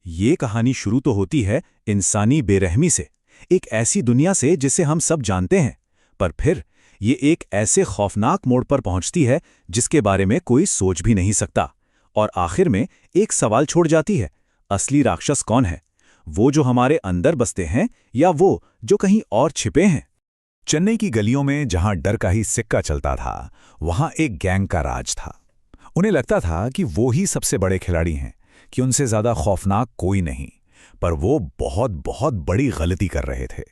ये कहानी शुरू तो होती है इंसानी बेरहमी से, एक ऐसी दुनिया से जिसे हम सब जानते हैं, पर फिर ये एक ऐसे खौफनाक मोड़ पर पहुंचती है जिसके बारे में कोई सोच भी नहीं सकता। और आखिर में एक सवाल छोड़ जाती है, असली राक्षस कौन है? वो जो हमारे अंदर बसते हैं या वो जो कहीं और छिपे हैं? चेन्नई की गलियों में जहां डर का ही सिक्का चलता था, वहां एक गैंग का राज था। उन्हें लगता था कि वो ही सबसे बड़े खिलाड़ी हैं, कि उनसे ज्यादा खौफनाक कोई नहीं। पर वो बहुत बहुत बड़ी गलती कर रहे थे।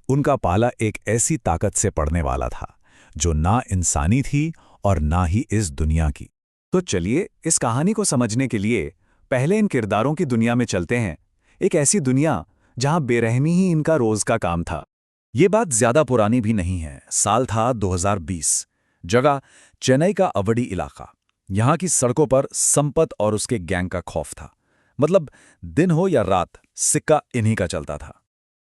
उनका पाला एक ऐसी ताकत से पड़ने वाला था जो ना इंसानी थी और ना ही इस दुनिया की। तो चलिए इस कहानी को समझने के लिए पहले इन किरदारों की दुनिया में चलते हैं। एक ऐसी दुनिया जहां बेरहमी ही इनका रोज का काम था। ये बात ज्यादा पुरानी भी नहीं है। साल था 2020। जगह चेन्नई का अवड़ी इलाका। यहाँ की सड़कों पर संपत और उसके गैंग का खौफ था। मतलब दिन हो या रात, सिक्का इन्हीं का चलता था।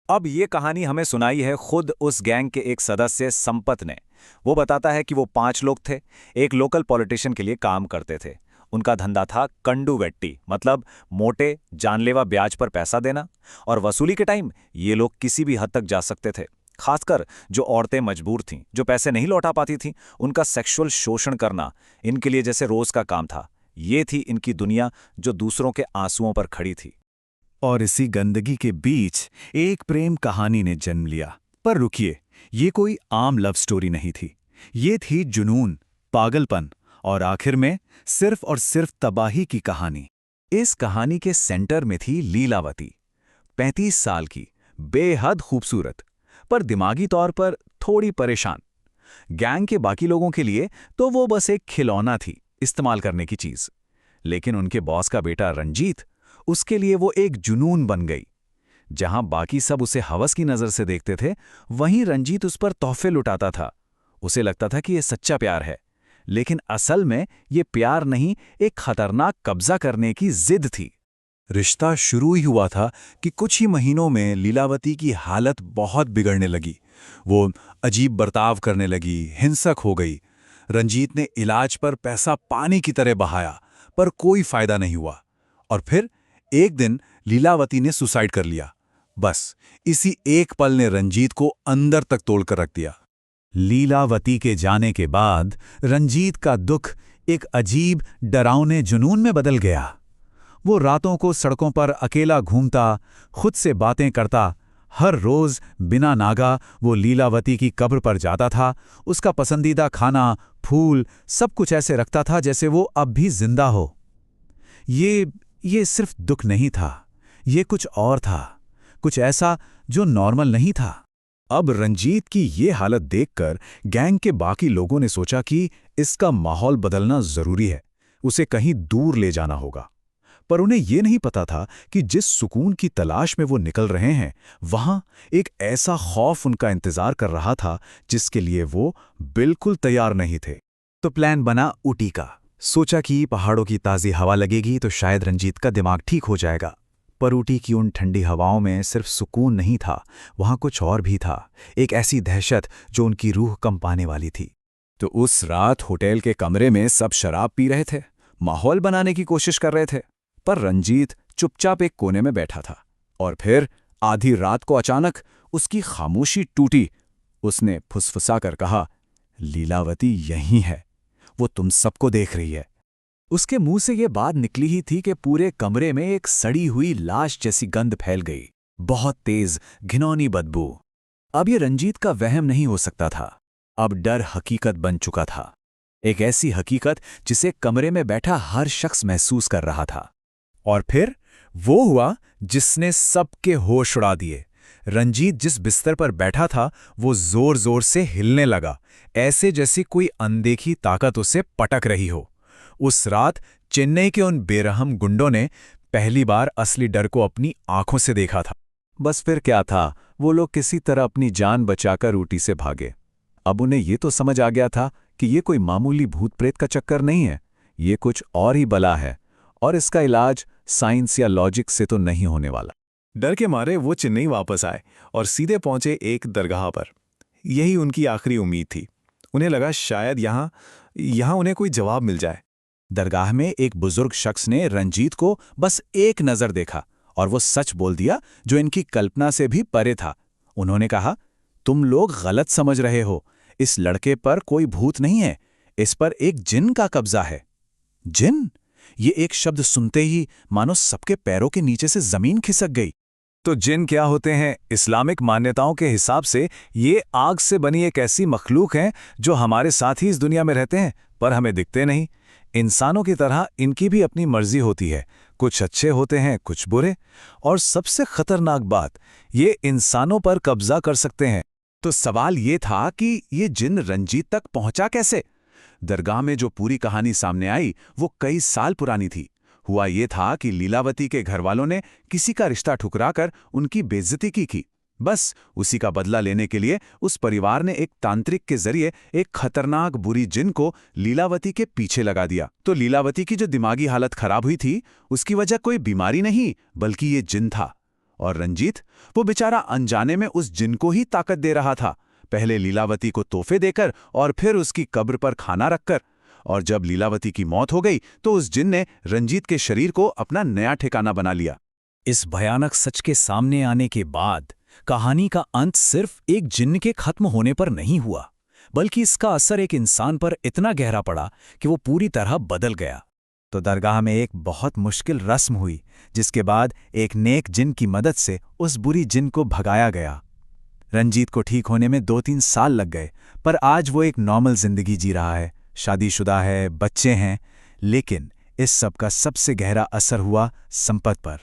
अब ये कहानी हमें सुनाई है खुद उस गैंग के एक सदस्य संपत ने। वो बताता है कि वो 5 लोग थे, एक लोकल पॉलिटिशियन के लिए काम करते थे। उनका धंधा था कंडू वेट्टी, मतलब मोटे जानलेवा ब्याज पर पैसा देना। और वसूली के टाइम ये लोग किसी भी हद तक जा सकते थे। खासकर जो औरतें मजबूर थीं, जो पैसे नहीं लौटा पाती थीं, उनका सेक्सुअल शोषण करना इनके लिए जैसे रोज का काम था। ये थी इनकी दुनिया जो दूसरों के आंसुओं पर खड़ी थी। और इसी गंदगी के बीच एक प्रेम कहानी ने जन्म लिया। पर रुकिए, ये कोई आम लव स्टोरी नहीं थी। ये थी जुनून, पागलपन और आखिर में सिर्फ और सिर्फ तबाही की कहानी। इस कहानी के सेंटर में थी लीलावती, 35 साल की, बेहद खूबसूरत, पर दिमागी तौर पर थोड़ी परेशान। गैंग के बाकी लोगों के लिए तो वो बस एक खिलौना थी, इस्तेमाल करने की चीज। लेकिन उनके बॉस का बेटा रंजीत, उसके लिए वो एक जुनून बन गई। जहां बाकी सब उसे हवस की नजर से देखते थे, वहीं रंजीत उस पर तोहफे लुटाता था। उसे लगता था कि यह सच्चा प्यार है, लेकिन असल में ये प्यार नहीं, एक खतरनाक कब्जा करने की जिद थी। रिश्ता शुरू ही हुआ था कि कुछ ही महीनों में लीलावती की हालत बहुत बिगड़ने लगी। वो अजीब बर्ताव करने लगी, हिंसक हो गई। रंजीत ने इलाज पर पैसा पानी की तरह बहाया, पर कोई फायदा नहीं हुआ। और फिर एक दिन लीलावती ने सुसाइड कर लिया। बस इसी एक पल ने रंजीत को अंदर तक तोड़कर रख दिया। लीलावती के जाने के बाद रंजीत का दुख एक अजीब डरावने जुनून में बदल गया। वो रातों को सड़कों पर अकेला घूमता, खुद से बातें करता। हर रोज बिना नागा वो लीलावती की कब्र पर जाता था। उसका पसंदीदा खाना, फूल, सब कुछ ऐसे रखता था जैसे वो अब भी जिंदा हो। ये सिर्फ दुख नहीं था, ये कुछ और था, कुछ ऐसा जो नॉर्मल नहीं था। अब रंजीत की ये हालत देखकर गैंग के बाकी लोगों ने सोचा कि इसका माहौल बदलना जरूरी है, उसे कहीं दूर ले जाना होगा। पर उन्हें यह नहीं पता था कि जिस सुकून की तलाश में वो निकल रहे हैं, वहां एक ऐसा खौफ उनका इंतजार कर रहा था जिसके लिए वो बिल्कुल तैयार नहीं थे। तो प्लान बना ऊटी का। सोचा कि पहाड़ों की ताज़ी हवा लगेगी तो शायद रंजीत का दिमाग ठीक हो जाएगा। पर ऊटी की उन ठंडी हवाओं में सिर्फ सुकून नहीं था, वहां कुछ और भी था, एक ऐसी दहशत जो उनकी रूह कंपाने वाली थी। तो उस रात होटल के कमरे में सब शराब पी रहे थे, माहौल बनाने की कोशिश कर रहे थे, पर रंजीत चुपचाप एक कोने में बैठा था। और फिर आधी रात को अचानक उसकी खामोशी टूटी। उसने फुसफुसाकर कहा, लीलावती यहीं है, वो तुम सबको देख रही है। उसके मुंह से ये बात निकली ही थी कि पूरे कमरे में एक सड़ी हुई लाश जैसी गंध फैल गई, बहुत तेज घिनौनी बदबू। अब ये रंजीत का वहम नहीं हो सकता था, अब डर हकीकत बन चुका था। एक ऐसी हकीकत जिसे कमरे में बैठा हर शख्स महसूस कर रहा था। और फिर वो हुआ जिसने सबके होश उड़ा दिए। रंजीत जिस बिस्तर पर बैठा था वो जोर जोर से हिलने लगा, ऐसे जैसी कोई अनदेखी ताकत उसे पटक रही हो। उस रात चेन्नई के उन बेरहम गुंडों ने पहली बार असली डर को अपनी आंखों से देखा था। बस फिर क्या था, वो लोग किसी तरह अपनी जान बचाकर ऊटी से भागे। अब उन्हें ये तो समझ आ गया था कि ये कोई मामूली भूत प्रेत का चक्कर नहीं है, ये कुछ और ही बला है, और इसका इलाज साइंस या लॉजिक से तो नहीं होने वाला। डर के मारे वो चेन्नई वापस आए और सीधे पहुंचे एक दरगाह पर। यही उनकी आखिरी उम्मीद थी। उन्हें लगा शायद यहाँ उन्हें कोई जवाब मिल जाए। दरगाह में एक बुजुर्ग शख्स ने रंजीत को बस एक नज़र देखा और वो सच बोल दिया जो इनकी कल्पना से भी परे था। उन्होंने कहा, तुम लोग गलत समझ रहे हो, इस लड़के पर कोई भूत नहीं है, इस पर एक जिन का कब्जा है। जिन? ये एक शब्द सुनते ही मानो सबके पैरों के नीचे से जमीन खिसक गई। तो जिन क्या होते हैं? इस्लामिक मान्यताओं के हिसाब से ये आग से बनी एक ऐसी मखलूक हैं जो हमारे साथ ही इस दुनिया में रहते हैं, पर हमें दिखते नहीं। इंसानों की तरह इनकी भी अपनी मर्जी होती है, कुछ अच्छे होते हैं, कुछ बुरे, और सबसे खतरनाक बात, ये इंसानों पर कब्जा कर सकते हैं। तो सवाल ये था कि ये जिन रंजीत तक पहुंचा कैसे? दरगाह में जो पूरी कहानी सामने आई वो कई साल पुरानी थी। हुआ ये था कि लीलावती के घरवालों ने किसी का रिश्ता ठुकराकर उनकी बेइज्जती की। बस उसी का बदला लेने के लिए उस परिवार ने एक तांत्रिक के जरिए एक खतरनाक बुरी जिन को लीलावती के पीछे लगा दिया। तो लीलावती की जो दिमागी हालत खराब हुई थी, उसकी वजह कोई बीमारी नहीं बल्कि ये जिन था। और रंजीत, वो बेचारा अनजाने में उस जिन को ही ताकत दे रहा था, पहले लीलावती को तोहफे देकर और फिर उसकी कब्र पर खाना रखकर। और जब लीलावती की मौत हो गई तो उस जिन ने रंजीत के शरीर को अपना नया ठिकाना बना लिया। इस भयानक सच के सामने आने के बाद कहानी का अंत सिर्फ एक जिन्न के खत्म होने पर नहीं हुआ, बल्कि इसका असर एक इंसान पर इतना गहरा पड़ा कि वो पूरी तरह बदल गया। तो दरगाह में एक बहुत मुश्किल रस्म हुई, जिसके बाद एक नेक जिन की मदद से उस बुरी जिन को भगाया गया। रंजीत को ठीक होने में 2-3 साल लग गए, पर आज वो एक नॉर्मल जिंदगी जी रहा है, शादीशुदा है, बच्चे हैं। लेकिन इस सब का सबसे गहरा असर हुआ संपत पर।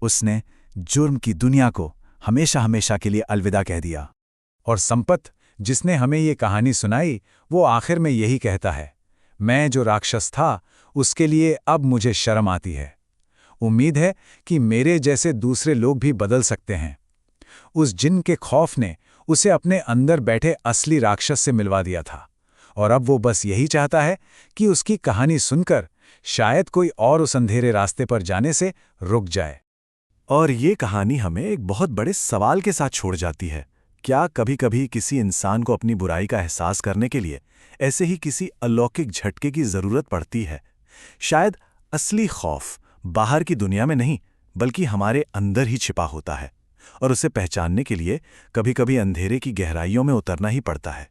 उसने जुर्म की दुनिया को हमेशा हमेशा के लिए अलविदा कह दिया। और संपत, जिसने हमें ये कहानी सुनाई, वो आखिर में यही कहता है, मैं जो राक्षस था उसके लिए अब मुझे शर्म आती है। उम्मीद है कि मेरे जैसे दूसरे लोग भी बदल सकते हैं। उस जिन के खौफ ने उसे अपने अंदर बैठे असली राक्षस से मिलवा दिया था, और अब वो बस यही चाहता है कि उसकी कहानी सुनकर शायद कोई और उस अंधेरे रास्ते पर जाने से रुक जाए। और ये कहानी हमें एक बहुत बड़े सवाल के साथ छोड़ जाती है। क्या कभी-कभी किसी इंसान को अपनी बुराई का एहसास करने के लिए ऐसे ही किसी अलौकिक झटके की जरूरत पड़ती है? शायद असली खौफ बाहर की दुनिया में नहीं, बल्कि हमारे अंदर ही छिपा होता है, और उसे पहचानने के लिए कभी-कभी अंधेरे की गहराइयों में उतरना ही पड़ता है।